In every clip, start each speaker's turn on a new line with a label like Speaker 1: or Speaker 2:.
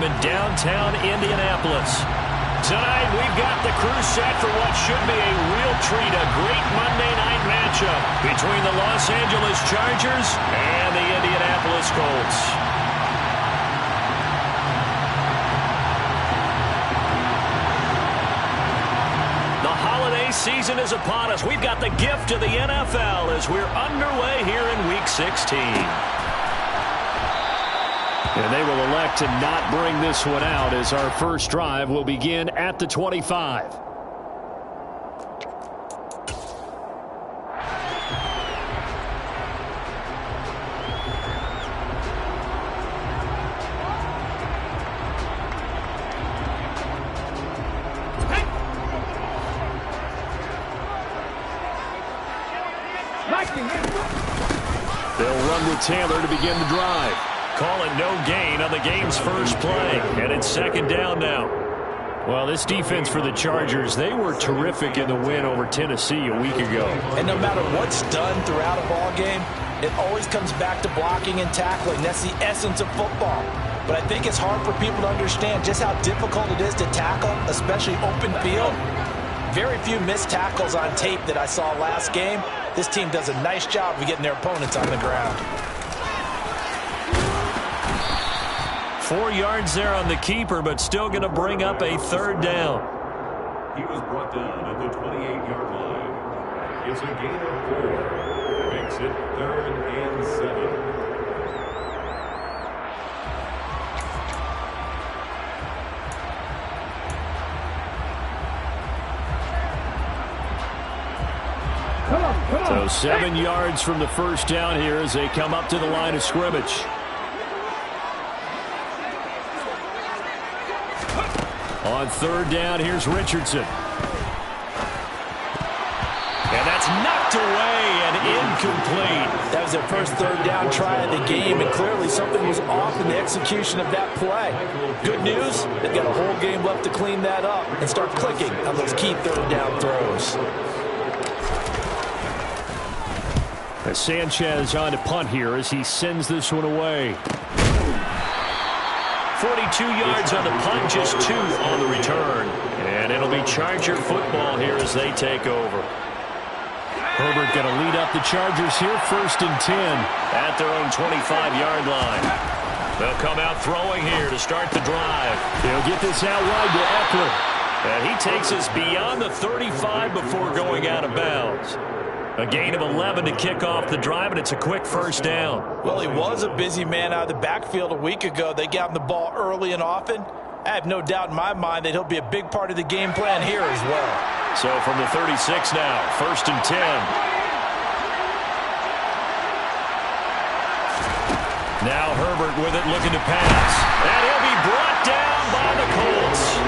Speaker 1: Stadium in downtown Indianapolis. Tonight, we've got the crew set for what should be a real treat, a great Monday night matchup between the Los Angeles Chargers and the Indianapolis Colts. The holiday season is upon us. We've got the gift of the NFL as we're underway here in Week 16. And they will elect to not bring this one out as our first drive will begin at the 25. They'll run with Taylor to begin the drive. Call it no gain on the game's first play. And it's second down now. Well, this defense for the Chargers, they were terrific in the win over Tennessee a week ago.
Speaker 2: And no matter what's done throughout a ball game, it always comes back to blocking and tackling. That's the essence of football. But I think it's hard for people to understand just how difficult it is to tackle, especially open field. Very few missed tackles on tape that I saw last game. This team does a nice job of getting their opponents on the ground.
Speaker 1: 4 yards there on the keeper, but still going to bring up a third down.
Speaker 3: He was brought down at the 28-yard line. It's a gain of 4. Makes it 3rd and 7.
Speaker 1: So 7 yards from the first down here as they come up to the line of scrimmage. On third down, here's Richardson. And that's knocked away and incomplete.
Speaker 2: That was their first third down try of the game, and clearly something was off in the execution of that play. Good news, they've got a whole game left to clean that up and start clicking on those key third down throws.
Speaker 1: As Sanchez on to punt here as he sends this one away. 42 yards on the punt, just 2 on the return. And it'll be Charger football here as they take over. Herbert going to lead up the Chargers here, 1st and 10 at their own 25-yard line. They'll come out throwing here to start the drive. They'll get this out wide to Eckler. And he takes us beyond the 35 before going out of bounds. A gain of 11 to kick off the drive, and it's a quick first down.
Speaker 2: Well, he was a busy man out of the backfield a week ago. They got him the ball early and often. I have no doubt in my mind that he'll be a big part of the game plan here as well.
Speaker 1: So from the 36 now, 1st and 10. Now Herbert with it, looking to pass. And he'll be brought down by the Colts.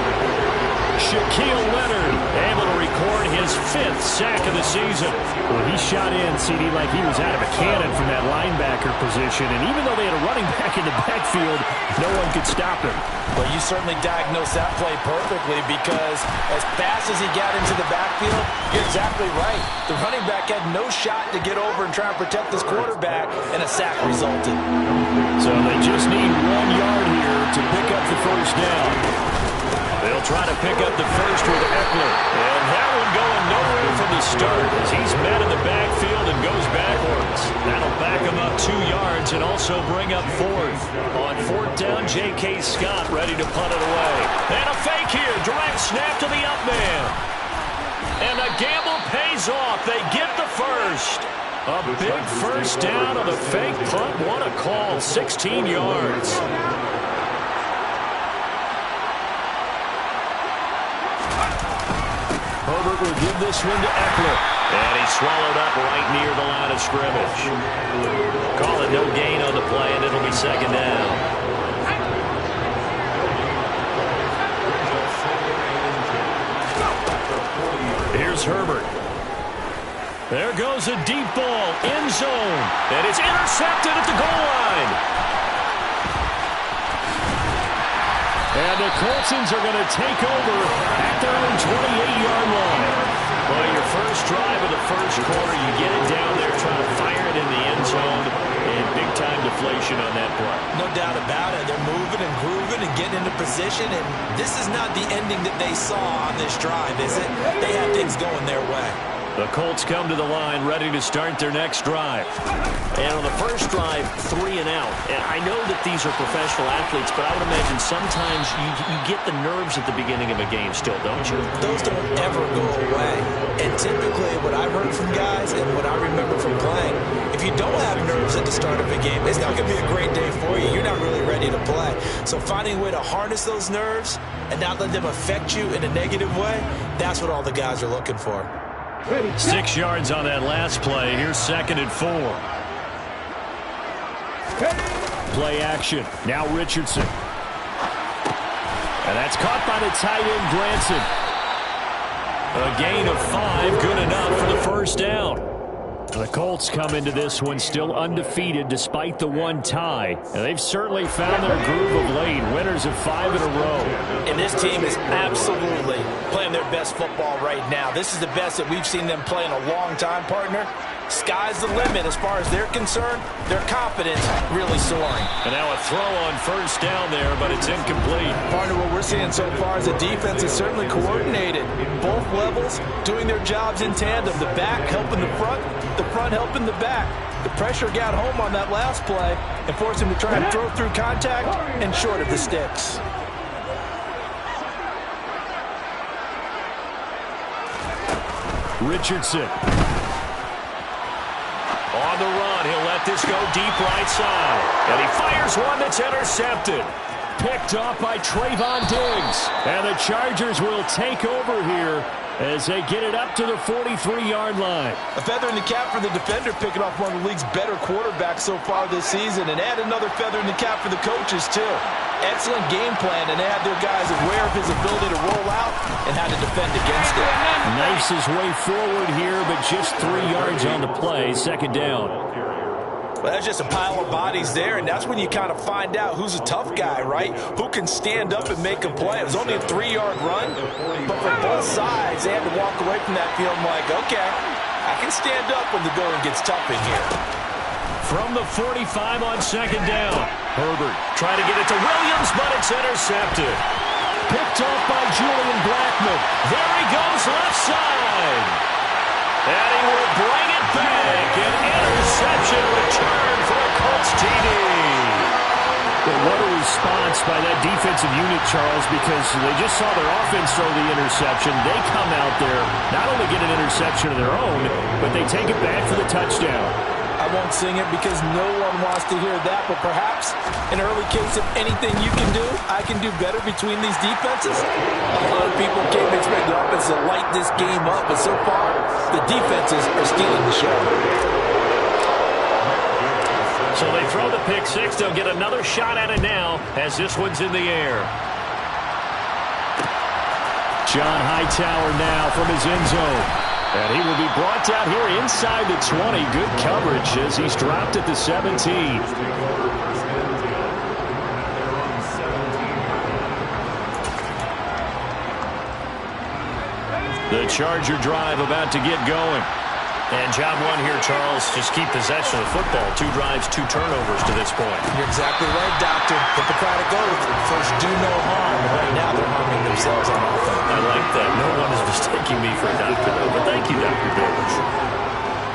Speaker 1: Shaquille Leonard able to record his 5th sack of the season.
Speaker 4: Well, he shot in, CD, like he was out of a cannon from that linebacker position. And even though they had a running back in the backfield, no one could stop him.
Speaker 2: Well, you certainly diagnosed that play perfectly because as fast as he got into the backfield, you're exactly right. The running back had no shot to get over and try and protect this quarterback, and a sack resulted.
Speaker 1: So they just need 1 yard here to pick up the first down. They'll try to pick up the first with Eckler. And that one going nowhere from the start as he's met in the backfield and goes backwards. That'll back him up 2 yards and also bring up 4th. On 4th down, J.K. Scott ready to punt it away. And a fake here. Direct snap to the up man. And the gamble pays off. They get the first. A big first down on the fake punt. What a call. 16 yards. Herbert will give this one to Eckler. And he's swallowed up right near the line of scrimmage. Call it no gain on the play, and it'll be second down. Here's Herbert. There goes a deep ball, end zone. And it's intercepted at the goal line. And the Coltsons are going to take over at their own 28-yard line. Well, your first drive of the first quarter, you get it down there, trying to fire it in the end zone, and big-time deflation on that play.
Speaker 2: No doubt about it. They're moving and grooving and getting into position, and this is not the ending that they saw on this drive, is it? They had things going their way.
Speaker 1: The Colts come to the line, ready to start their next drive.
Speaker 5: And on the first drive, 3 and out. And I know that these are professional athletes, but I would imagine sometimes you get the nerves at the beginning of a game still, don't you?
Speaker 2: Those don't ever go away. And typically, what I've heard from guys and what I remember from playing, if you don't have nerves at the start of a game, it's not going to be a great day for you. You're not really ready to play. So finding a way to harness those nerves and not let them affect you in a negative way, that's what all the guys are looking for.
Speaker 1: 6 yards on that last play. Here's 2nd and 4.
Speaker 4: Play action. Now Richardson. And that's caught by the tight end, Granson.
Speaker 1: A gain of 5, good enough for the first down.
Speaker 4: The Colts come into this one still undefeated despite the one tie. And they've certainly found their groove of late. Winners of 5 in a row.
Speaker 2: And this team is absolutely playing their best football right now. This is the best that we've seen them play in a long time, partner. Sky's the limit as far as they're concerned. Their confidence really soaring.
Speaker 1: And now a throw on first down there, but it's incomplete.
Speaker 2: Partner, what we're seeing so far is the defense is certainly coordinated. Both levels doing their jobs in tandem. The back helping the front helping the back. The pressure got home on that last play and forced him to try and throw through contact and short of the sticks.
Speaker 4: Richardson.
Speaker 1: On the run, he'll let this go deep right side. And he fires one that's intercepted.
Speaker 4: Picked off by Trayvon Diggs. And the Chargers will take over here as they get it up to the 43-yard line.
Speaker 2: A feather in the cap for the defender, picking off one of the league's better quarterbacks so far this season, and add another feather in the cap for the coaches, too. Excellent game plan, and they had their guys aware of his ability to roll out and how to defend against it.
Speaker 4: Knifes his way forward here, but just 3 yards on the play. 2nd down.
Speaker 2: Well, that's just a pile of bodies there, and that's when you kind of find out who's a tough guy, right? Who can stand up and make a play. It was only a 3-yard run, but for both sides, they had to walk away from that feeling like, okay, I can stand up when the going gets tough in here.
Speaker 1: From the 45 on 2nd down. Herbert trying to get it to Williams, but it's intercepted.
Speaker 4: Picked off by Julian Blackmon.
Speaker 1: There he goes, left side. And he will bring it back. An interception return for a Colts TD.
Speaker 4: Well, what a response by that defensive unit, Charles, because they just saw their offense throw the interception. They come out there, not only get an interception of their own, but they take it back for the touchdown.
Speaker 2: I won't sing it because no one wants to hear that, but perhaps an early case of anything you can do, I can do better between these defenses. A lot of people came to expect the offense to light this game up, but so far, the defenses are stealing the show.
Speaker 1: So they throw the pick six. They'll get another shot at it now as this one's in the air.
Speaker 4: John Hightower now from his end zone. And he will be brought down here inside the 20. Good coverage as he's dropped at the 17.
Speaker 1: The Charger drive about to get going. And job one here, Charles, just keep possession of the football. 2 drives, 2 turnovers to this point.
Speaker 2: You're exactly right, Doctor. Hippocratic oath. First, do no harm. Right now, they're harming themselves on offense.
Speaker 1: I like that. No one is mistaking me for a doctor, though. But thank you, Dr. Davis.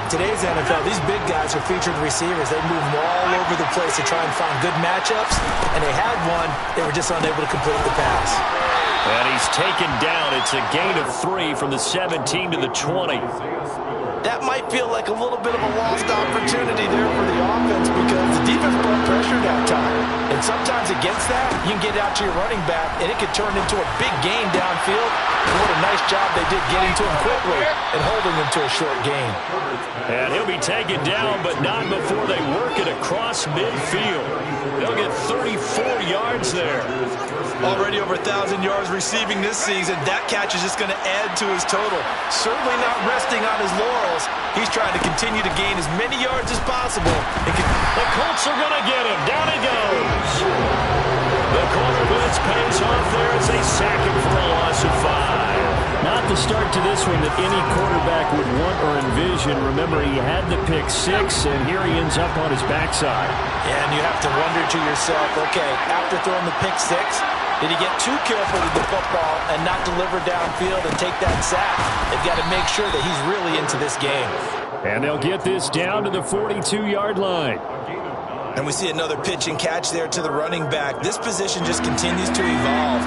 Speaker 2: Today's NFL, these big guys are featured receivers. They move them all over the place to try and find good matchups. And they had one. They were just unable to complete the pass.
Speaker 1: And he's taken down. It's a gain of 3 from the 17 to the 20.
Speaker 2: That might feel like a little bit of a lost opportunity there for the offense because the defense brought pressure that time. And sometimes against that, you can get out to your running back, and it could turn into a big gain downfield. And what a nice job they did getting to him quickly and holding him to a short gain.
Speaker 1: And he'll be taken down, but not before they work it across midfield. They'll get 34 yards there.
Speaker 2: Already over 1,000 yards receiving this season. That catch is just going to add to his total. Certainly not resting on his laurels. He's trying to continue to gain as many yards as possible.
Speaker 1: The Colts are going to get him. Down he goes. The corner blitz pays off there as they sack him for a loss of 5.
Speaker 4: Not the start to this one that any quarterback would want or envision. Remember, he had the pick six, and here he ends up on his backside.
Speaker 2: Yeah, and you have to wonder to yourself, okay, after throwing the pick six, did he get too careful with the football and not deliver downfield and take that sack? They've got to make sure that he's really into this game.
Speaker 4: And they'll get this down to the 42-yard line.
Speaker 2: And we see another pitch and catch there to the running back. This position just continues to evolve.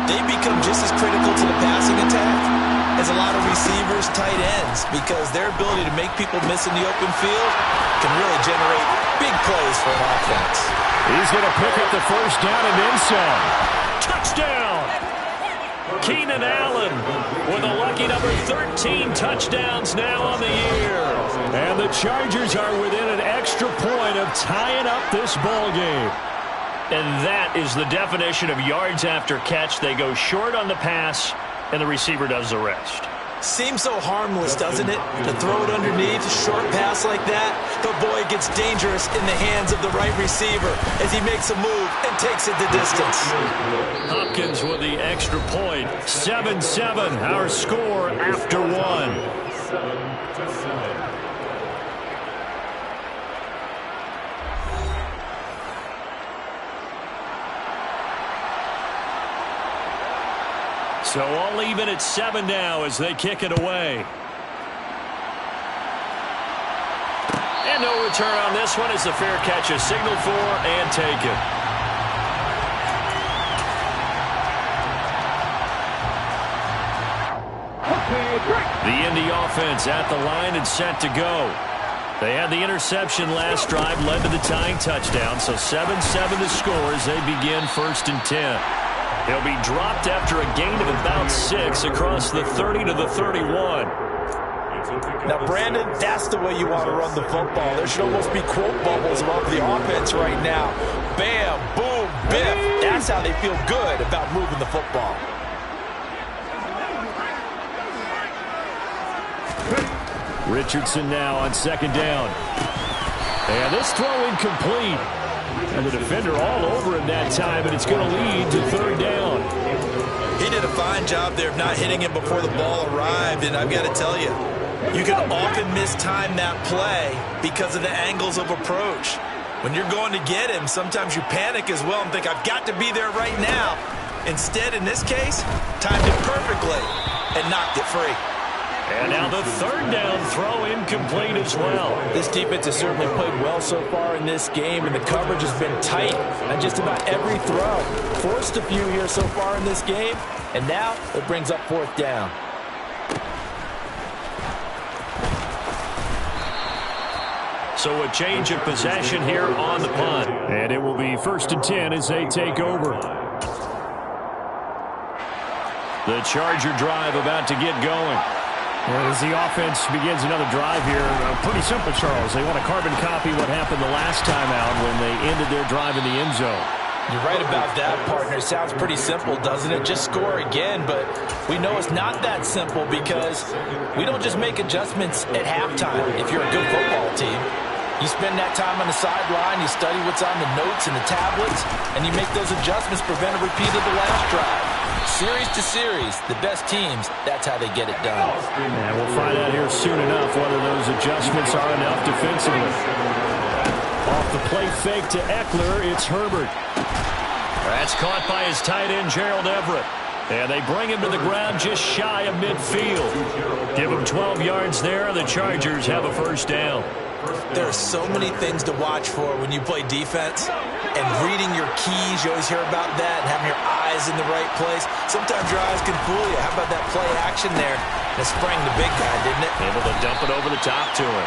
Speaker 2: They become just as critical to the passing attack as a lot of receivers, tight ends, because their ability to make people miss in the open field can really generate big plays for an offense.
Speaker 4: He's going to pick up the first down and then some.
Speaker 5: Touchdown! Keenan Allen with a lucky number 13 touchdowns now on the year.
Speaker 4: And the Chargers are within an extra point of tying up this ball game.
Speaker 5: And that is the definition of yards after catch. They go short on the pass, and the receiver does the rest.
Speaker 2: Seems so harmless, doesn't it? To throw it underneath, a short pass like that. But boy, it gets dangerous in the hands of the right receiver as he makes a move and takes it the distance.
Speaker 5: Hopkins with the extra point. 7-7, our score after one.
Speaker 3: 7-7.
Speaker 5: So all even at 7 now as they kick it away. And no return on this one as the fair catch is signaled for and taken. The Indy offense at the line and set to go. They had the interception last drive, led to the tying touchdown, so 7-7 the score as they begin 1st and 10. He'll be dropped after a gain of about 6 across the 30 to the 31.
Speaker 2: Now, Brandon, that's the way you want to run the football. There should almost be quote bubbles above the offense right now. Bam, boom, biff. That's how they feel good about moving the football.
Speaker 4: Richardson now on 2nd down. And this throw incomplete. And the defender all over him that time, and it's going to lead to 3rd down.
Speaker 2: He did a fine job there of not hitting him before the ball arrived, and I've got to tell you, you can often mistime that play because of the angles of approach. When you're going to get him, sometimes you panic as well and think, I've got to be there right now. Instead, in this case, timed it perfectly and knocked it free.
Speaker 5: And now the 3rd down throw incomplete as well.
Speaker 2: This defense has certainly played well so far in this game, and the coverage has been tight on just about every throw. Forced a few here so far in this game, and now it brings up 4th down.
Speaker 5: So a change of possession here on the punt.
Speaker 4: And it will be 1st and 10 as they take over.
Speaker 5: The Charger drive about to get going.
Speaker 4: As the offense begins another drive here, pretty simple, Charles. They want to carbon copy what happened the last time out when they ended their drive in the end zone.
Speaker 2: You're right about that, partner. It sounds pretty simple, doesn't it? Just score again, but we know it's not that simple because we don't just make adjustments at halftime if you're a good football team. You spend that time on the sideline, you study what's on the notes and the tablets, and you make those adjustments, prevent a repeat of the last drive. Series to series, the best teams, that's how they get it done.
Speaker 4: And we'll find out here soon enough whether those adjustments are enough defensively. Off the play fake to Eckler, it's Herbert.
Speaker 5: That's caught by his tight end, Gerald Everett. And they bring him to the ground just shy of midfield. Give him 12 yards there. The Chargers have a 1st down.
Speaker 2: There are so many things to watch for when you play defense. And reading your keys, you always hear about that, and having your eyes in the right place. Sometimes your eyes can fool you. How about that play action there? That sprang the big guy, didn't it?
Speaker 5: Able to dump it over the top to him.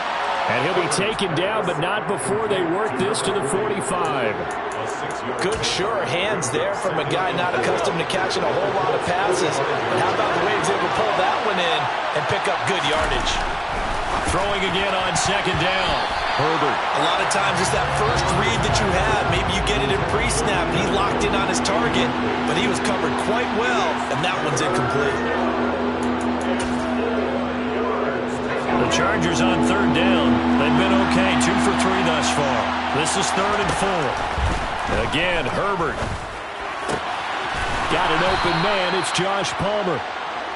Speaker 4: And he'll be taken down, but not before they work this to the 45.
Speaker 2: Good, sure hands there from a guy not accustomed to catching a whole lot of passes. And how about the way he was able to pull that one in and pick up good yardage?
Speaker 5: Throwing again on 2nd down. Herbert.
Speaker 2: A lot of times it's that first read that you have. Maybe you get it in pre-snap and he locked in on his target, but he was covered quite well, and that one's incomplete.
Speaker 5: The Chargers on 3rd down. They've been okay, 2 for 3 thus far. This is 3rd and 4. Again, Herbert.
Speaker 4: Got an open man. It's Josh Palmer.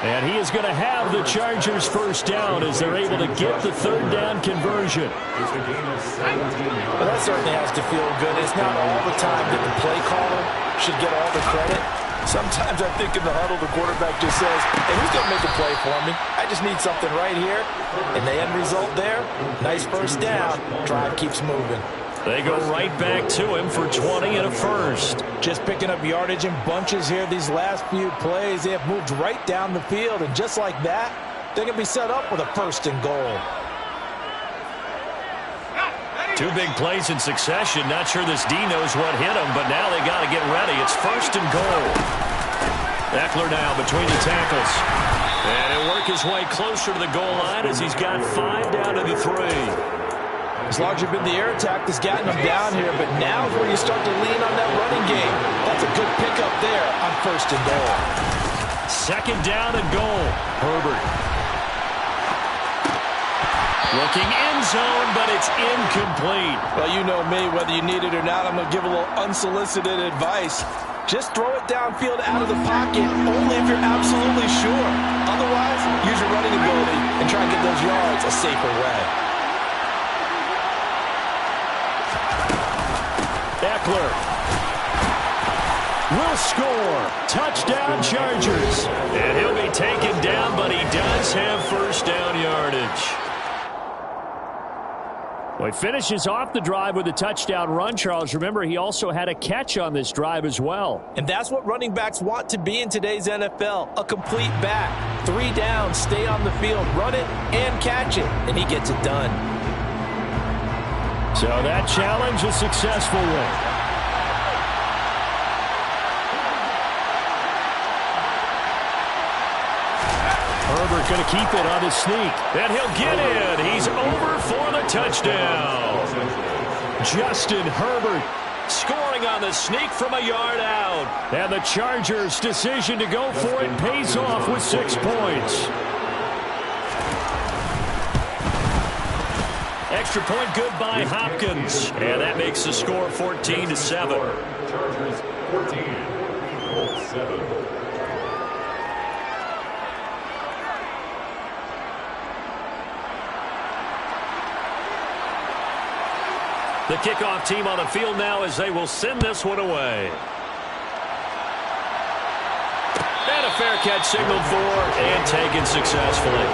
Speaker 5: And he is going to have the Chargers first down as they're able to get the third down conversion.
Speaker 2: Well, that certainly has to feel good. It's not all the time that the play caller should get all the credit. Sometimes I think in the huddle, the quarterback just says, hey, who's going to make a play for me? I just need something right here. And the end result there, nice first down. Drive keeps moving.
Speaker 5: They go right back to him for 20 and a first.
Speaker 2: Just picking up yardage in bunches here these last few plays. They have moved right down the field, and just like that, they're going to be set up with a first and goal.
Speaker 5: Two big plays in succession. Not sure this D knows what hit him, but now they got to get ready. It's first and goal. Eckler now between the tackles. And he'll work his way closer to the goal line as he's got 5 down to the 3.
Speaker 2: It's largely been the air attack that's gotten him down here, but now is where you start to lean on that running game. That's a good pickup there on first and goal.
Speaker 5: Second down and goal. Herbert. Looking end zone, but it's incomplete.
Speaker 2: Well, you know me, whether you need it or not, I'm going to give a little unsolicited advice. Just throw it downfield out of the pocket, only if you're absolutely sure. Otherwise, use your running ability and try and get those yards a safer way.
Speaker 5: Eckler will score. Touchdown, Chargers. And he'll be taken down, but he does have first down yardage. Well, he finishes off the drive with a touchdown run, Charles. Remember, he also had a catch on this drive as well.
Speaker 2: And that's what running backs want to be in today's NFL, a complete back. 3 downs, stay on the field, run it, and catch it, and he gets it done.
Speaker 5: So that challenge a successful one. Herbert going to keep it on the sneak. And he'll get in. He's over for the touchdown. Justin Herbert scoring on the sneak from a yard out. And the Chargers' decision to go for it pays off with 6 points. Extra point good by Hopkins. And that makes the score 14-7.
Speaker 3: Chargers 14, Colts 7.
Speaker 5: The kickoff team on the field now as they will send this one away. And a fair catch signaled for and taken successfully.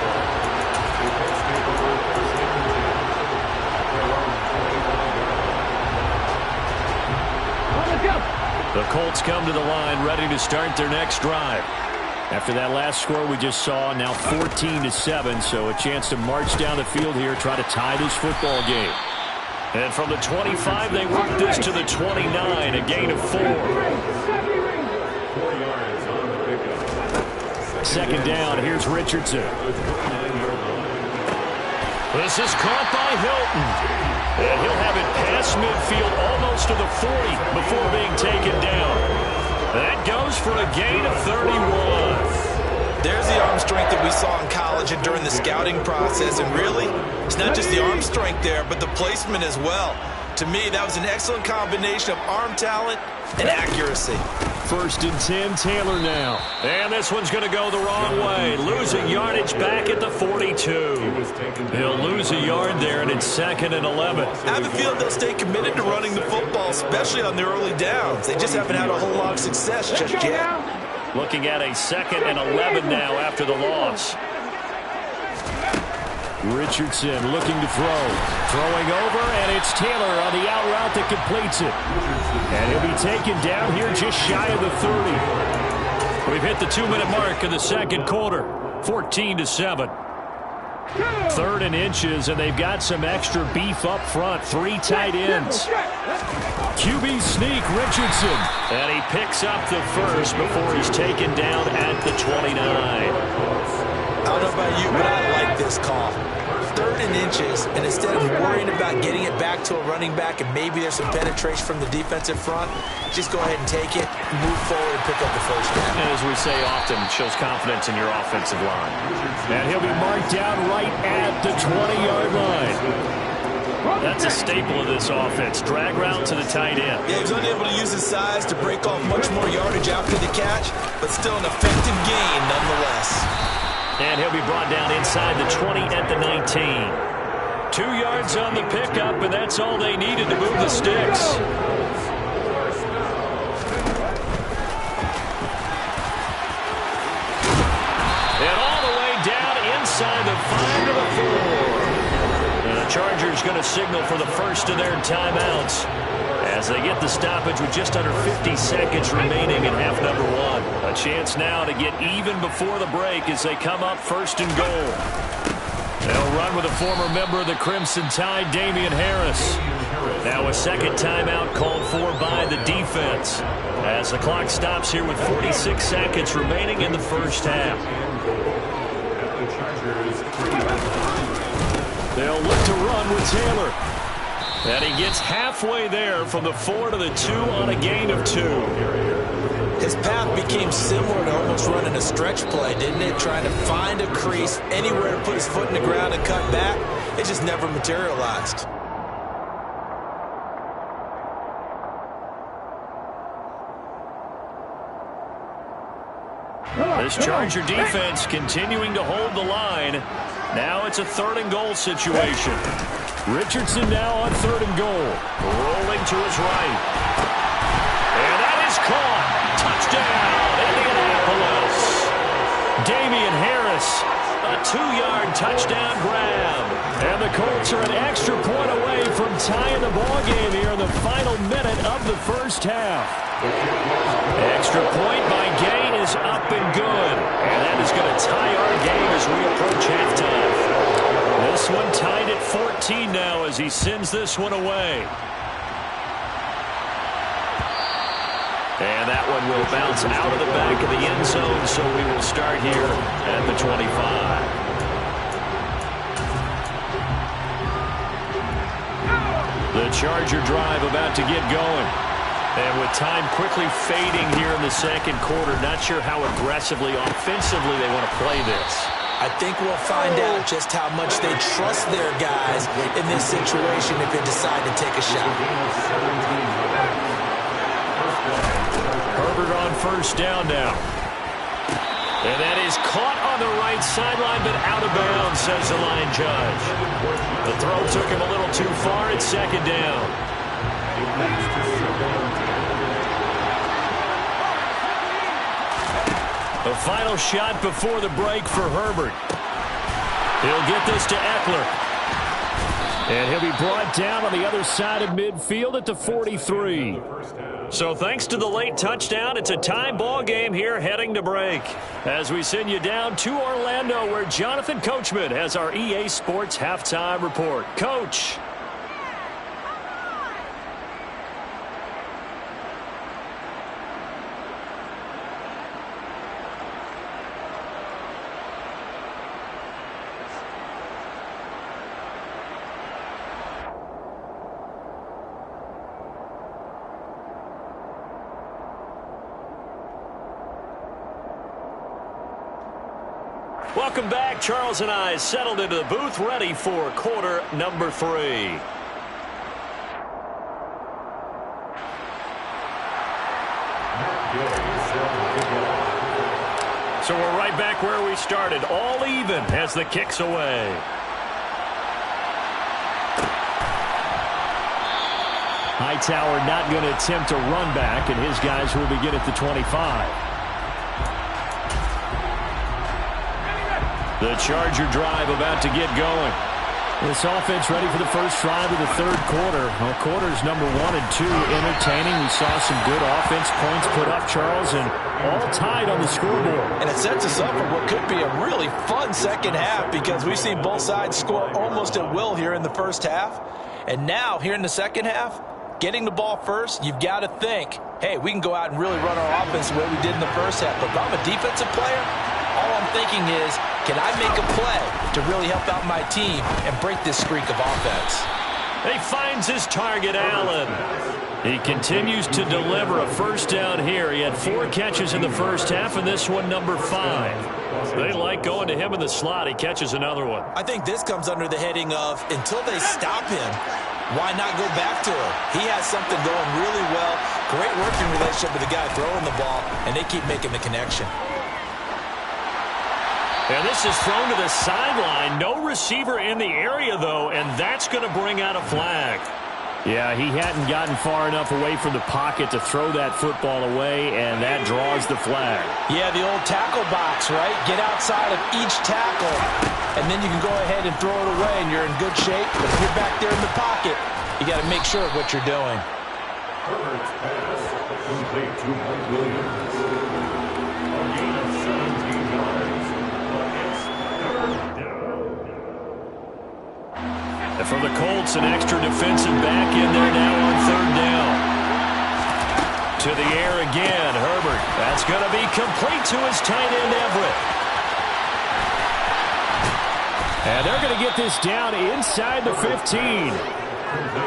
Speaker 5: The Colts come to the line ready to start their next drive. After that last score we just saw, now 14-7, so a chance to march down the field here, try to tie this football game. And from the 25, they work this to the 29, a gain of 4.
Speaker 3: 4 yards on the pickup.
Speaker 5: Second down, here's Richardson. This is caught by Hilton. And he'll have it past midfield almost to the 40 before being taken down. That goes for a gain of 31.
Speaker 2: There's the arm strength that we saw in college and during the scouting process. And really, it's not just the arm strength there, but the placement as well. To me, that was an excellent combination of arm talent and accuracy.
Speaker 5: First and 10, Taylor now. And this one's going to go the wrong way. Losing yardage back at the 42. He'll lose a yard there, and it's second and 11.
Speaker 2: I have a feeling they'll stay committed to running the football, especially on their early downs. They just haven't had a whole lot of success just yet.
Speaker 5: Looking at a second and 11 now after the loss. Richardson looking to throw. Throwing over, and it's Taylor on the out route that completes it. And he'll be taken down here just shy of the 30. We've hit the 2-minute mark of the second quarter. 14-7. Third and inches, and they've got some extra beef up front. 3 tight ends. QB sneak, Richardson. And he picks up the first before he's taken down at the 29.
Speaker 2: I don't know about you, but I like this call. Third and inches, and instead of worrying about getting it back to a running back and maybe there's some penetration from the defensive front, just go ahead and take it, move forward, and pick up the first down.
Speaker 5: And as we say often, shows confidence in your offensive line. And he'll be marked down right at the 20-yard line. That's a staple of this offense. Drag route to the tight end.
Speaker 2: Yeah, he was unable to use his size to break off much more yardage after the catch, but still an effective gain nonetheless.
Speaker 5: And he'll be brought down inside the 20 at the 19. 2 yards on the pickup, and that's all they needed to move the sticks. And all the way down inside the 5 to the 4. And the Chargers going to signal for the first of their timeouts as they get the stoppage with just under 50 seconds remaining in half number 1. A chance now to get even before the break as they come up first and goal. They'll run with a former member of the Crimson Tide, Damian Harris. Now a second timeout called for by the defense as the clock stops here with 46 seconds remaining in the first half. They'll look to run with Taylor. And he gets halfway there from the 4 to the 2 on a gain of 2.
Speaker 2: His path became similar to almost running a stretch play, didn't it? Trying to find a crease, anywhere to put his foot in the ground and cut back. It just never materialized.
Speaker 5: This Charger defense continuing to hold the line. Now it's a 3rd and goal situation. Richardson now on 3rd and goal. Rolling to his right. And that is caught. Touchdown, Indianapolis. Damian Harris, a 2-yard touchdown grab. And the Colts are an extra point away from tying the ball game here in the final minute of the first half. Extra point by Gay is up and good. And that is going to tie our game as we approach halftime. This one tied at 14 now as he sends this one away. And that one will bounce out of the back of the end zone, so we will start here at the 25. The Charger drive about to get going. And with time quickly fading here in the second quarter, not sure how aggressively, offensively they want to play this.
Speaker 2: I think we'll find out just how much they trust their guys in this situation if they decide to take a shot.
Speaker 5: Herbert on first down now. And that is caught on the right sideline, but out of bounds, says the line judge. The throw took him a little too far. It's second down. The final shot before the break for Herbert. He'll get this to Eckler. And he'll be brought down on the other side of midfield at the 43. So thanks to the late touchdown, it's a tie ball game here heading to break. As we send you down to Orlando, where Jonathan Coachman has our EA Sports halftime report. Coach. Welcome back. Charles and I settled into the booth, ready for quarter number 3. So we're right back where we started, all even as the kick's away. Hightower not going to attempt a run back, and his guys will begin at the 25. The Charger drive about to get going. This offense ready for the first drive of the third quarter. Well, quarters number 1 and 2 entertaining. We saw some good offense points put up, Charles, and all tied on the scoreboard.
Speaker 2: And it sets us up for what could be a really fun second half because we've seen both sides score almost at will here in the first half. And now, here in the second half, getting the ball first, you've got to think, hey, we can go out and really run our offense the way we did in the first half. But if I'm a defensive player, all I'm thinking is, can I make a play to really help out my team and break this streak of offense?
Speaker 5: He finds his target, Allen. He continues to deliver a first down here. He had 4 catches in the first half, and this one number 5. They like going to him in the slot. He catches another one.
Speaker 2: I think this comes under the heading of until they stop him, why not go back to him? He has something going really well. Great working relationship with the guy throwing the ball, and they keep making the connection.
Speaker 5: And this is thrown to the sideline. No receiver in the area, though, and that's going to bring out a flag.
Speaker 4: Yeah, he hadn't gotten far enough away from the pocket to throw that football away, and that draws the flag.
Speaker 2: Yeah, the old tackle box, right? Get outside of each tackle, and then you can go ahead and throw it away, and you're in good shape. But if you're back there in the pocket, you got to make sure of what you're doing.
Speaker 3: Herbert's pass complete to Mike Williams. A gain of 17 yards, but it's third down.
Speaker 5: And for the Colts, an extra defensive back in there now on third down. To the air again, Herbert. That's going to be complete to his tight end, Everett.
Speaker 4: And they're going to get this down inside the 15.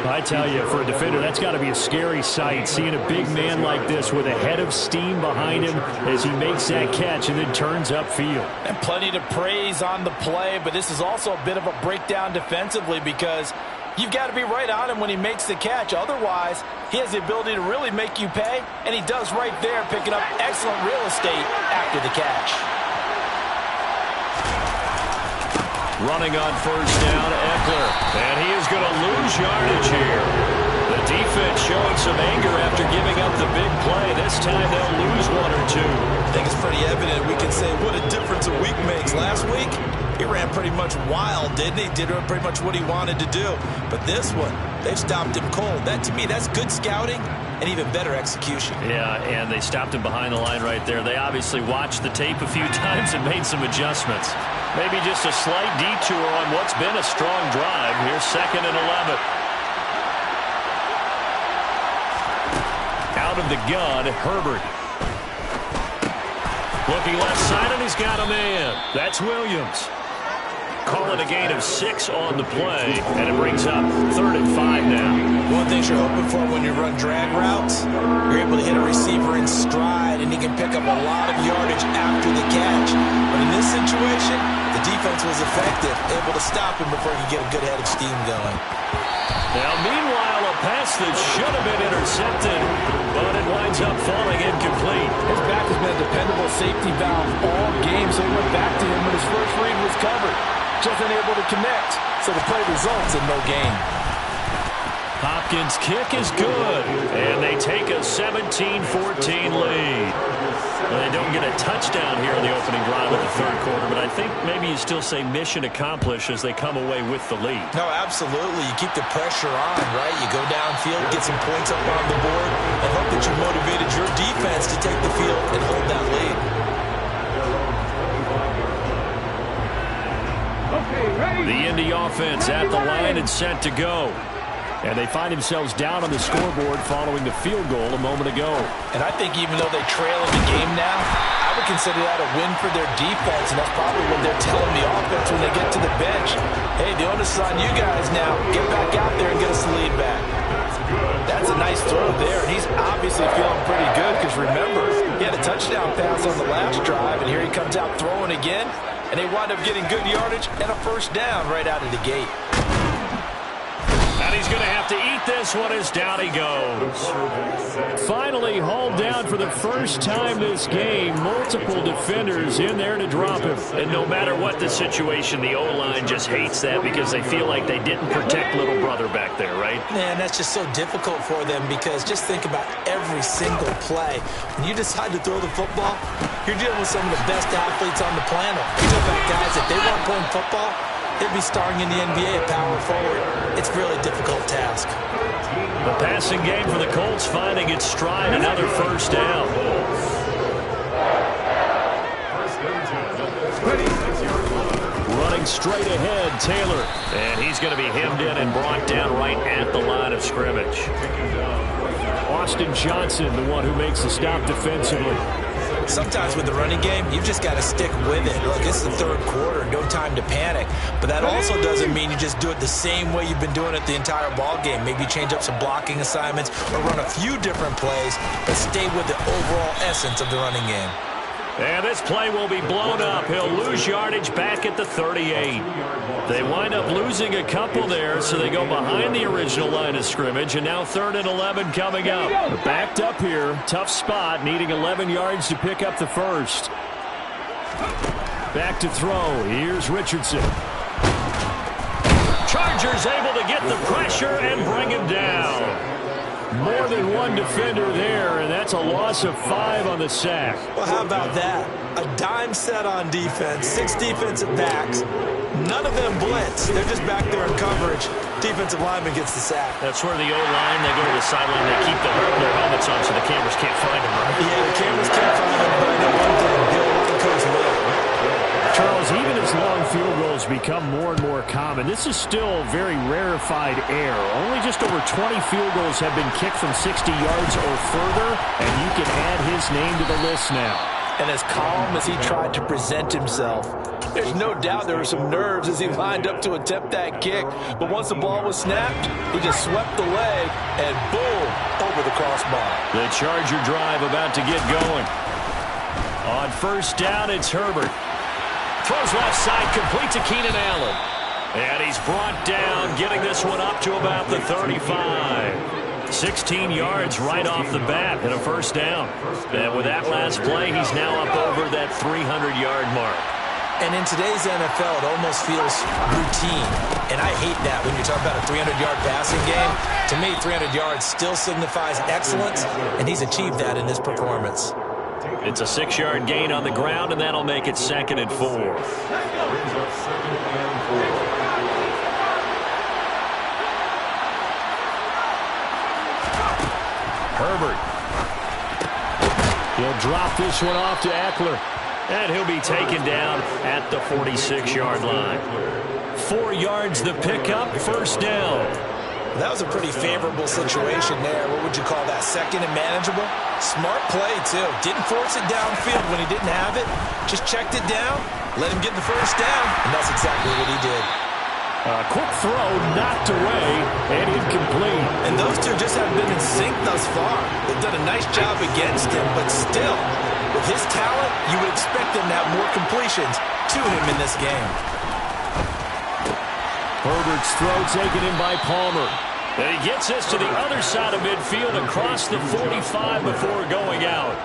Speaker 4: I tell you, for a defender, that's got to be a scary sight, seeing a big man like this with a head of steam behind him as he makes that catch and then turns upfield.
Speaker 2: And plenty to praise on the play, but this is also a bit of a breakdown defensively because you've got to be right on him when he makes the catch. Otherwise, he has the ability to really make you pay, and he does right there, picking up excellent real estate after the catch.
Speaker 5: Running on first down, Eckler. And he is going to lose yardage here. The defense showing some anger after giving up the big play. This time they'll lose 1 or 2.
Speaker 2: I think it's pretty evident. We can say what a difference a week makes. Last week, he ran pretty much wild, didn't he? Did pretty much what he wanted to do. But this one, they've stopped him cold. That, to me, that's good scouting and even better execution.
Speaker 5: Yeah, and they stopped him behind the line right there. They obviously watched the tape a few times and made some adjustments. Maybe just a slight detour on what's been a strong drive. Here's 2nd and 11. Out of the gun, Herbert. Looking left side, and he's got a man. That's Williams. Call it a gain of 6 on the play, and it brings up 3rd and 5 now.
Speaker 2: One thing you're hoping for when you run drag routes, you're able to hit a receiver in stride, and he can pick up a lot of yardage after the catch. But in this situation, the defense was effective, able to stop him before he could get a good head of steam going.
Speaker 5: Now, meanwhile, a pass that should have been intercepted, but it winds up falling incomplete.
Speaker 2: His back has been a dependable safety valve all game, so he went back to him when his first read was covered. Just unable to connect, so the play results in no gain.
Speaker 5: Hopkins' kick is good, and they take a 17-14 lead. Well, they don't get a touchdown here in the opening drive of the third quarter, but I think maybe you still say mission accomplished as they come away with the lead.
Speaker 2: No, absolutely. You keep the pressure on, right? You go downfield, get some points up on the board, and hope that you motivated your defense to take the field and hold that lead.
Speaker 5: The Indy offense at the line and set to go.
Speaker 4: And they find themselves down on the scoreboard following the field goal a moment ago.
Speaker 2: And I think even though they trail in the game now, I would consider that a win for their defense, and that's probably what they're telling the offense when they get to the bench. Hey, the onus is on you guys now. Get back out there and get us the lead back. That's a nice throw there, and he's obviously feeling pretty good because remember, he had a touchdown pass on the last drive, and here he comes out throwing again, and they wind up getting good yardage and a first down right out of the gate.
Speaker 5: And he's going to have to eat this one as down he goes.
Speaker 4: Finally hauled down for the first time this game. Multiple defenders in there to drop him.
Speaker 5: And no matter what the situation, the O-line just hates that because they feel like they didn't protect little brother back there, right?
Speaker 2: Man, that's just so difficult for them because just think about every single play. When you decide to throw the football, you're dealing with some of the best athletes on the planet. You know about guys, if they weren't playing football, they'd be starring in the NBA at power forward. It's a really difficult task.
Speaker 5: The passing game for the Colts finding its stride. Another first down.
Speaker 4: Running straight ahead, Taylor.
Speaker 5: And he's going to be hemmed in and brought down right at the line of scrimmage.
Speaker 4: Austin Johnson, the one who makes the stop defensively.
Speaker 2: Sometimes with the running game, you've just got to stick with it. Look, it's the third quarter, no time to panic. But that also doesn't mean you just do it the same way you've been doing it the entire ball game. Maybe change up some blocking assignments or run a few different plays, but stay with the overall essence of the running game.
Speaker 5: And this play will be blown up. He'll lose yardage back at the 38. They wind up losing a couple there, so they go behind the original line of scrimmage, and now 3rd and 11 coming up.
Speaker 4: They're backed up here. Tough spot, needing 11 yards to pick up the first. Back to throw. Here's Richardson.
Speaker 5: Chargers able to get the pressure and bring him down.
Speaker 4: More than one defender there, and that's a loss of 5 on the sack.
Speaker 2: Well, how about that? A dime set on defense, 6 defensive backs. None of them blitz. They're just back there in coverage. Defensive lineman gets the sack.
Speaker 5: That's where the O-line, they go to the sideline, they keep their helmets on so the cameras can't find them, right?
Speaker 2: Yeah, the cameras can't find them, but I know one thing. Bill and Coach Will.
Speaker 4: Charles, even as long field goals become more and more common, this is still very rarefied air. Only just over 20 field goals have been kicked from 60 yards or further, and you can add his name to the list now.
Speaker 2: And as calm as he tried to present himself, there's no doubt there were some nerves as he lined up to attempt that kick. But once the ball was snapped, he just swept the leg and boom, over the crossbar.
Speaker 5: The Charger drive about to get going. On first down, it's Herbert. Throws left side, complete to Keenan Allen. And he's brought down, getting this one up to about the 35. 16 yards right off the bat and a first down. And with that last play, he's now up over that 300-yard mark.
Speaker 2: And in today's NFL, it almost feels routine. And I hate that when you're talking about a 300-yard passing game. To me, 300 yards still signifies excellence, and he's achieved that in this performance.
Speaker 5: It's a 6-yard gain on the ground, and that'll make it 2nd and 4. Herbert.
Speaker 4: He'll drop this one off to Eckler.
Speaker 5: And he'll be taken down at the 46-yard line. 4 yards the pickup, first down.
Speaker 2: That was a pretty favorable situation there. What would you call that? 2nd and manageable? Smart play, too. Didn't force it downfield when he didn't have it. Just checked it down, let him get the first down, and that's exactly what he did.
Speaker 4: A quick throw knocked away and incomplete.
Speaker 2: And those two just haven't been in sync thus far. They've done a nice job against him, but still, with his talent, you would expect him to have more completions to him in this game.
Speaker 4: Herbert's throw taken in by Palmer.
Speaker 5: And he gets this to the other side of midfield across the 45 before going out.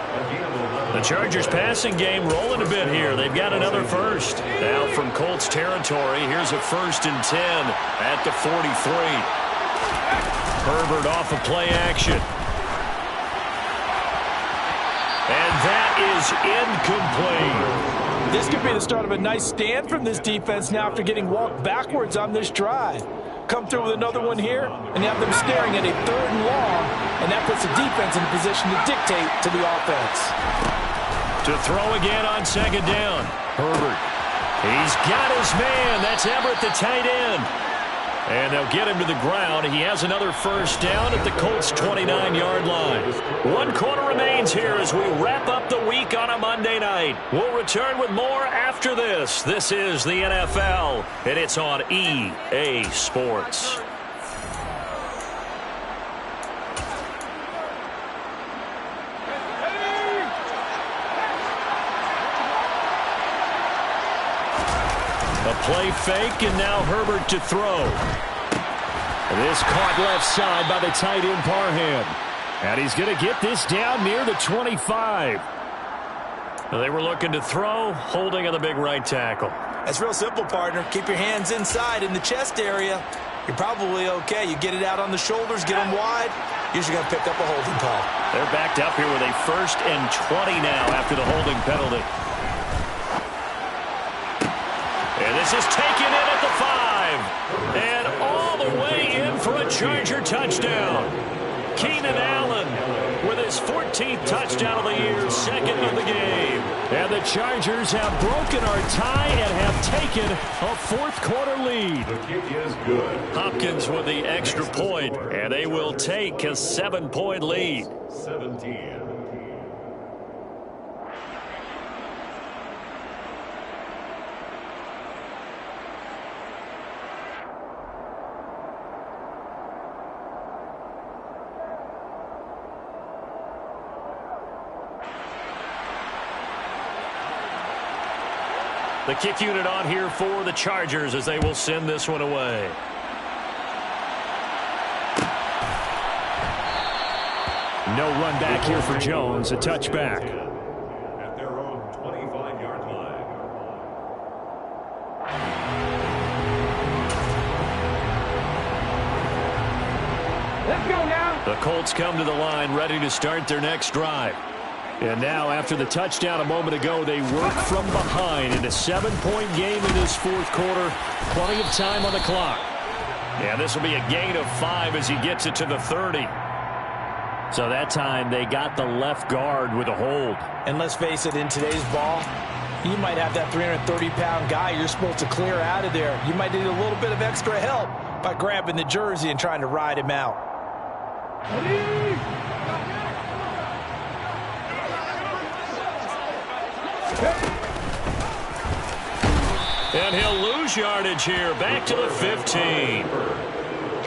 Speaker 5: The Chargers passing game rolling a bit here. They've got another first. Now from Colts territory, here's a 1st and 10 at the 43. Herbert off of play action. And that is incomplete.
Speaker 2: This could be the start of a nice stand from this defense now after getting walked backwards on this drive. Come through with another one here, and you have them staring at a 3rd and long, and that puts the defense in a position to dictate to the offense.
Speaker 5: To throw again on 2nd down. Herbert. He's got his man. That's Everett, the tight end. And they'll get him to the ground. He has another first down at the Colts' 29-yard line. 1 quarter remains here as we wrap up the week on a Monday night. We'll return with more after this. This is the NFL, and it's on EA Sports. A play fake, and now Herbert to throw.
Speaker 4: This caught left side by the tight end Parham. And he's going to get this down near the 25.
Speaker 5: They were looking to throw, holding on the big right tackle.
Speaker 2: That's real simple, partner. Keep your hands inside in the chest area. You're probably okay. You get it out on the shoulders, get them wide. Usually going to pick up a holding call.
Speaker 5: They're backed up here with a 1st and 20 now after the holding penalty. And this is taken in at the 5. And all the way in for a Charger touchdown. Keenan Allen with his 14th touchdown of the year, 2nd of the game.
Speaker 4: And the Chargers have broken our tie and have taken a 4th quarter lead.
Speaker 3: The kick is good.
Speaker 5: Hopkins with the extra point, and they will take a 7-point lead.
Speaker 3: 17.
Speaker 5: The kick unit on here for the Chargers as they will send this one away.
Speaker 4: No run back here for Jones. A touchback.
Speaker 3: At their own 25-yard line.
Speaker 6: Let's go now.
Speaker 5: The Colts come to the line ready to start their next drive.
Speaker 4: And now, after the touchdown a moment ago, they work from behind in a 7-point game in this fourth quarter. Plenty of time on the clock.
Speaker 5: And this will be a gain of 5 as he gets it to the 30.
Speaker 4: So that time they got the left guard with a hold.
Speaker 2: And let's face it, in today's ball, you might have that 330-pound guy you're supposed to clear out of there. You might need a little bit of extra help by grabbing the jersey and trying to ride him out.
Speaker 5: And he'll lose yardage here. Back to the 15.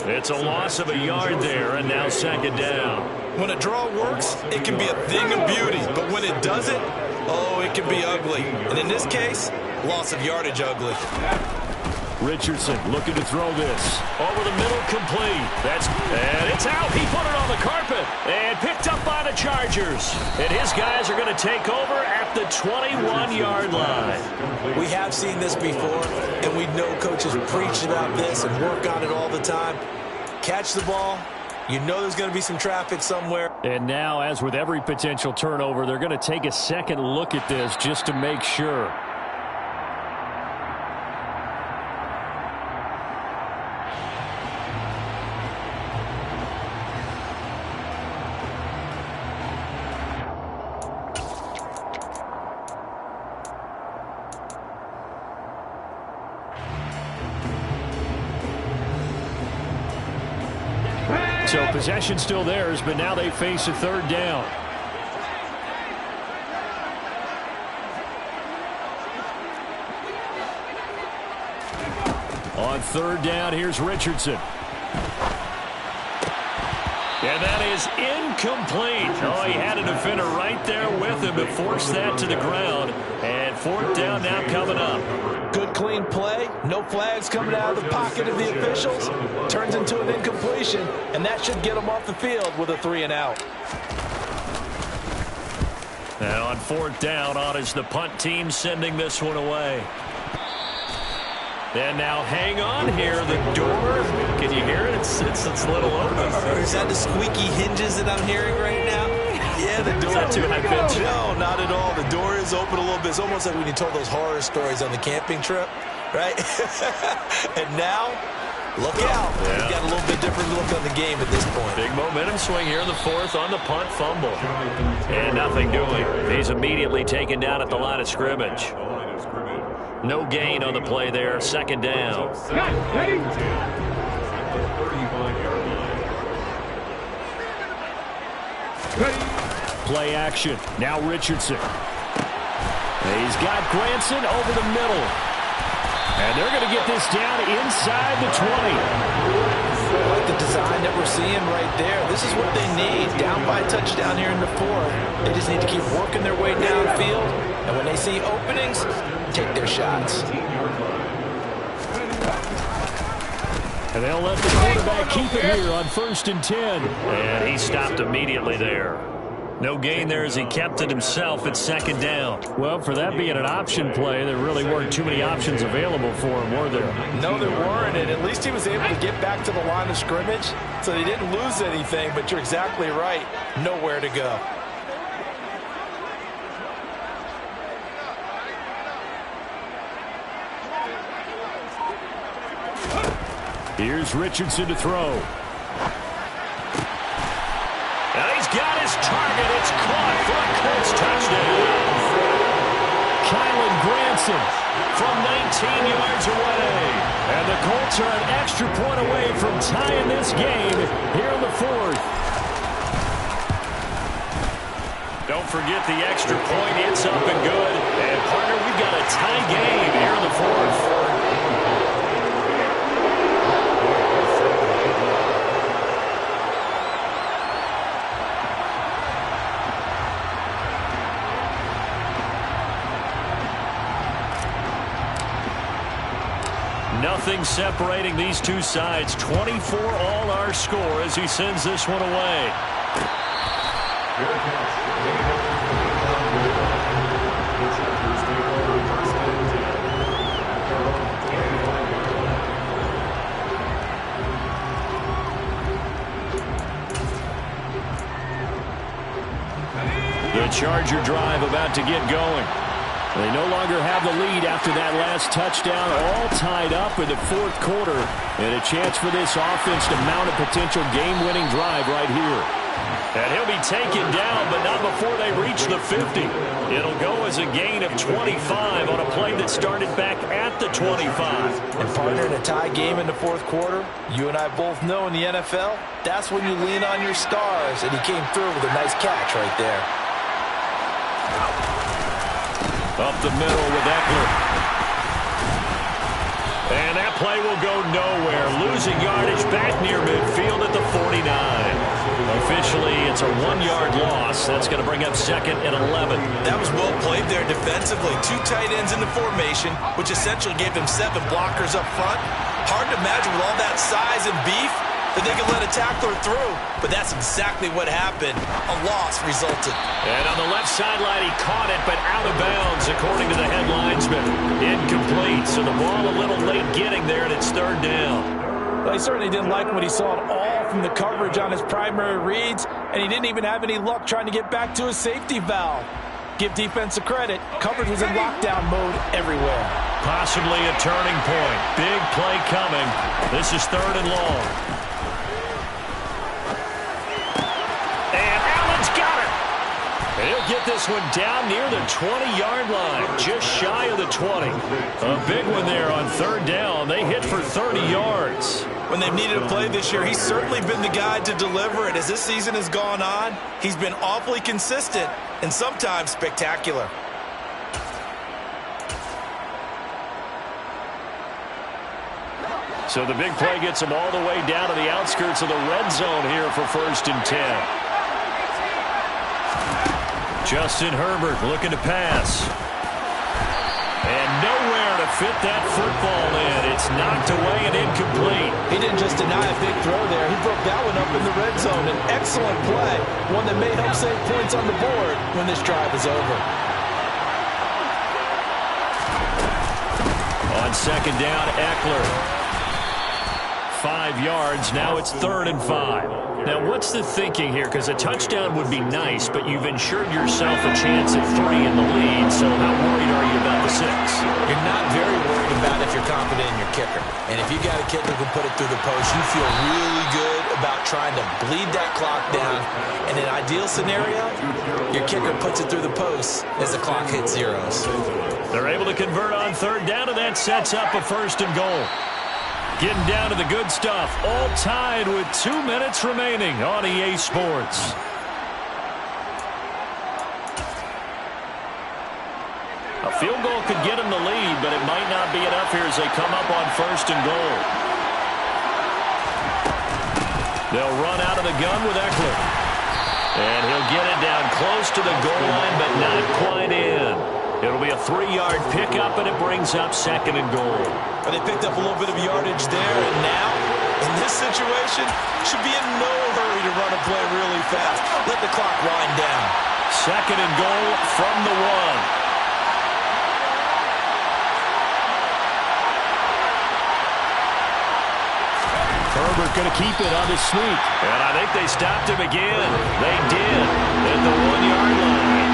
Speaker 5: It's a loss of a yard there, and now second down.
Speaker 2: When a draw works, it can be a thing of beauty. But when it doesn't, oh, it can be ugly. And in this case, loss of yardage ugly.
Speaker 4: Richardson looking to throw this.
Speaker 5: Over the middle, complete. And it's out. He put it on the carpet. And picked up by the Chargers. And his guys are going to take over at the 21-yard line.
Speaker 2: We have seen this before, and we know coaches preach about this and work on it all the time. Catch the ball. You know there's going to be some traffic somewhere.
Speaker 4: And now, as with every potential turnover, they're going to take a second look at this just to make sure. So possession still theirs, but now they face a third down. On third down, here's Richardson.
Speaker 5: And that is incomplete. Oh, he had a defender right there with him to force that to the ground. And fourth down now coming up.
Speaker 2: Good clean play. No flags coming out of the pocket of the officials. Turns into an incompletion, and that should get them off the field with a 3 and out.
Speaker 5: And on fourth down, on is the punt team sending this one away. And now hang on here. The door, can you hear it? It's a little open.
Speaker 2: Is that the squeaky hinges that I'm hearing right now? Yeah, the door.
Speaker 5: Is that too high pitch?
Speaker 2: No, not at all. The door is open a little bit. It's almost like when you told those horror stories on the camping trip, right? And now, look out.
Speaker 5: Yeah.
Speaker 2: We've got a little bit different look on the game at this point.
Speaker 5: Big momentum swing here in the fourth on the punt fumble. And nothing doing. He's immediately taken down at the line of scrimmage. No gain on the play there. Second down.
Speaker 4: Play action. Now Richardson. He's got Granson over the middle. And they're going to get this down inside the 20.
Speaker 2: Like the design that we're seeing right there. This is what they need. Down by a touchdown here in the fourth. They just need to keep working their way downfield. And when they see openings, take their shots.
Speaker 4: And they'll let the quarterback keep it here on 1st and 10.
Speaker 5: And he stopped immediately there. No gain there as he kept it himself at second down.
Speaker 4: Well, for that being an option play, there really weren't too many options available for him, were there?
Speaker 2: No, there weren't, and at least he was able to get back to the line of scrimmage, so they didn't lose anything, but you're exactly right. Nowhere to go.
Speaker 4: Here's Richardson to throw.
Speaker 5: And he's got his target. It's caught for a Colts touchdown.
Speaker 4: Kylan Granson
Speaker 5: from 19 yards away.
Speaker 4: And the Colts are an extra point away from tying this game here in the fourth.
Speaker 5: Don't forget the extra point. It's up and good. And, partner, we've got a tie game here in the fourth. Nothing separating these two sides. 24 all our score as he sends this one away. The Charger drive about to get going. They no longer have the lead after that last touchdown, all tied up in the fourth quarter, and a chance for this offense to mount a potential game-winning drive right here. And he'll be taken down, but not before they reach the 50. It'll go as a gain of 25 on a play that started back at the 25.
Speaker 2: And partner, in a tie game in the fourth quarter, you and I both know in the NFL, that's when you lean on your stars, and he came through with a nice catch right there.
Speaker 5: Up the middle with Eckler. And that play will go nowhere. Losing yardage back near midfield at the 49. Officially, it's a 1-yard loss. That's going to bring up 2nd and 11.
Speaker 2: That was well played there defensively. 2 tight ends in the formation, which essentially gave them 7 blockers up front. Hard to imagine with all that size and beef that they could let a tackler through, but that's exactly what happened. A loss resulted.
Speaker 5: And on the left sideline, he caught it, but out of bounds, according to the head linesman. Incomplete, so the ball a little late getting there, and it's 3rd down.
Speaker 2: Well, he certainly didn't like what he saw at all from the coverage on his primary reads, and he didn't even have any luck trying to get back to his safety valve. Give defense a credit. Coverage was in lockdown mode everywhere.
Speaker 5: Possibly a turning point. Big play coming. This is 3rd and long. And he'll get this one down near the 20-yard line, just shy of the 20. A big one there on 3rd down. They hit for 30 yards.
Speaker 2: When they've needed a play this year, he's certainly been the guy to deliver it. As this season has gone on, he's been awfully consistent and sometimes spectacular.
Speaker 5: So the big play gets him all the way down to the outskirts of the red zone here for 1st and 10. Justin Herbert looking to pass. And nowhere to fit that football in. It's knocked away and incomplete.
Speaker 2: He didn't just deny a big throw there. He broke that one up in the red zone. An excellent play. One that may help save points on the board when this drive is over.
Speaker 5: On 2nd down, Eckler. 5 yards. Now it's 3rd and 5. Now, what's the thinking here? Because a touchdown would be nice, but you've ensured yourself a chance at 3 in the lead, so how worried are you about the 6?
Speaker 2: You're not very worried about if you're confident in your kicker. And if you got a kicker who can put it through the post, you feel really good about trying to bleed that clock down. In an ideal scenario, your kicker puts it through the post as the clock hits zeros.
Speaker 5: They're able to convert on 3rd down, and that sets up a 1st and goal. Getting down to the good stuff. All tied with 2 minutes remaining on EA Sports. A field goal could get him the lead, but it might not be enough here as they come up on 1st and goal. They'll run out of the gun with Eckler. And he'll get it down close to the goal line, but not quite in. It'll be a 3-yard pickup, and it brings up 2nd and goal.
Speaker 2: But they picked up a little bit of yardage there, and now, in this situation, should be in no hurry to run a play really fast. Let the clock wind down.
Speaker 5: 2nd and goal from the 1. Herbert going to keep it on the sneak. And I think they stopped him again. They did at the 1-yard line.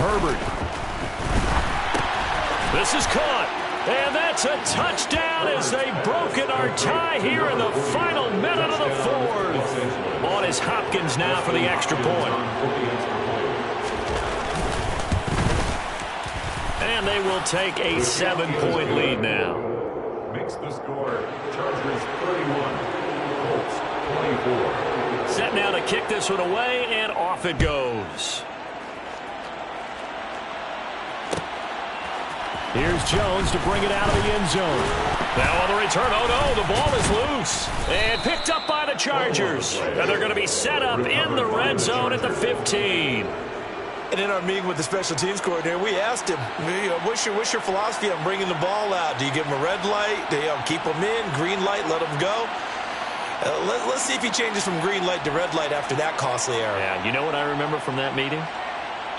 Speaker 5: Herbert. This is caught. And that's a touchdown as they've broken our tie here in the final minute of the 4th. On is Hopkins now for the extra point. And And they will take a 7-point lead now.
Speaker 3: Makes the score Chargers 31, Colts 24.
Speaker 5: Set now to kick this one away, and off it goes.
Speaker 4: Here's Jones to bring it out of the end zone.
Speaker 5: Now on the return, oh no, the ball is loose. And picked up by the Chargers. And they're going to be set up in the red zone at the 15.
Speaker 2: And in our meeting with the special teams coordinator, we asked him, what's your philosophy on bringing the ball out? Do you give him a red light? Do you keep him in? Green light, let him go? Let's see if he changes from green light to red light after that costly error.
Speaker 5: Yeah, you know what I remember from that meeting?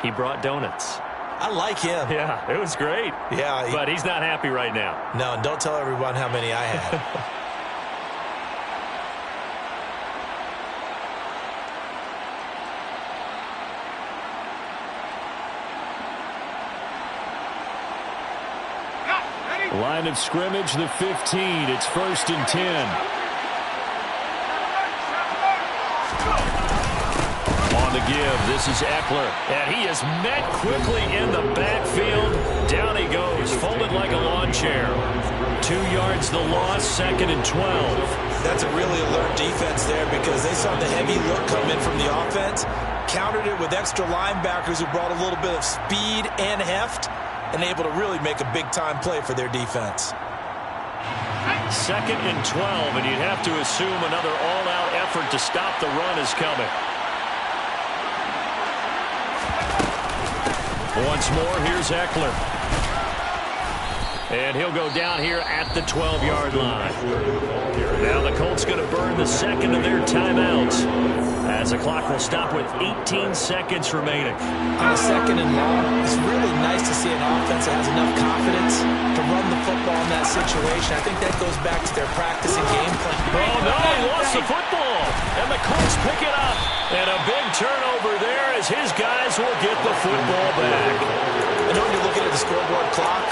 Speaker 5: He brought donuts.
Speaker 2: I like him.
Speaker 5: Yeah, it was great.
Speaker 2: Yeah.
Speaker 5: But he's not happy right now.
Speaker 2: No, don't tell everyone how many I had.
Speaker 4: Line of scrimmage, the 15. It's 1st and 10.
Speaker 5: On the give, this is Eckler. And he is met quickly in the backfield. Down he goes, folded like a lawn chair. 2 yards the loss, 2nd and 12.
Speaker 2: That's a really alert defense there because they saw the heavy look come in from the offense, countered it with extra linebackers who brought a little bit of speed and heft, and able to really make a big-time play for their defense.
Speaker 5: 2nd and 12, and you'd have to assume another all-out effort to stop the run is coming. Once more, here's Eckler. And he'll go down here at the 12-yard line. Now the Colts going to burn the second of their timeouts as the clock will stop with 18 seconds remaining.
Speaker 2: On a 2nd and long, it's really nice to see an offense that has enough confidence to run the football in that situation. I think that goes back to their practice and game plan.
Speaker 5: Oh, no, he lost the football. And the Colts pick it up. And a big turnover there as his guys will get the football back.
Speaker 2: I know you're looking at the scoreboard clock.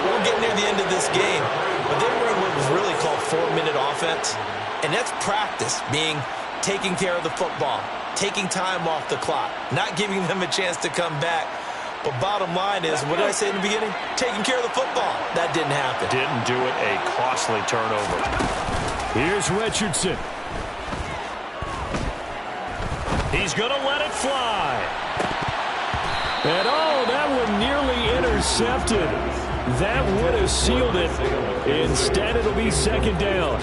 Speaker 2: We're getting near the end of this game. But they were in what was really called 4-minute offense. And that's practice, being taking care of the football, taking time off the clock, not giving them a chance to come back. But bottom line is, what did I say in the beginning? Taking care of the football. That didn't happen.
Speaker 5: Didn't do it. A costly turnover.
Speaker 4: Here's Richardson.
Speaker 5: He's going to let it fly.
Speaker 4: And oh, that one nearly intercepted. That would have sealed it. Instead, it'll be 2nd down.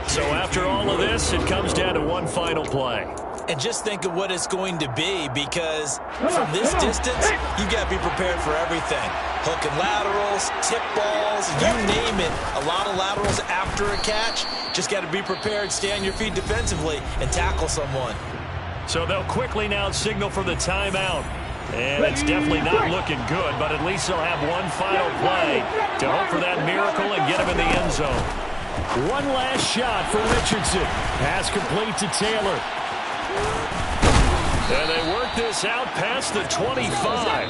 Speaker 5: So after all of this, it comes down to one final play.
Speaker 2: And just think of what it's going to be, because from this distance, you got to be prepared for everything. Hook and laterals, tip balls, you name it. A lot of laterals after a catch. Just got to be prepared, stay on your feet defensively, and tackle someone.
Speaker 5: So they'll quickly now signal for the timeout. And it's definitely not looking good, but at least they'll have one final play to hope for that miracle and get him in the end zone.
Speaker 4: One last shot for Richardson. Pass complete to Taylor.
Speaker 5: And they work this out past the 25.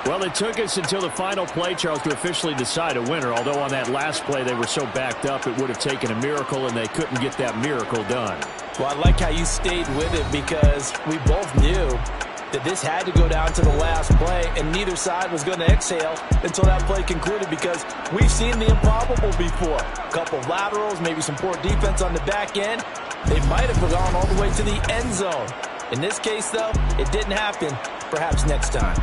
Speaker 4: Well, it took us until the final play, Charles, to officially decide a winner. Although on that last play they were so backed up, it would have taken a miracle, and they couldn't get that miracle done.
Speaker 2: Well, I like how you stayed with it, because we both knew that this had to go down to the last play, and neither side was going to exhale until that play concluded, because we've seen the improbable before. A couple of laterals, maybe some poor defense on the back end. They might have gone all the way to the end zone. In this case, though, it didn't happen. Perhaps next time.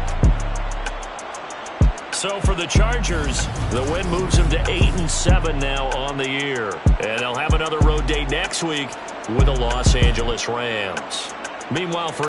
Speaker 5: So for the Chargers, the win moves them to 8-7 now on the year. And they'll have another road day next week with the Los Angeles Rams. Meanwhile, for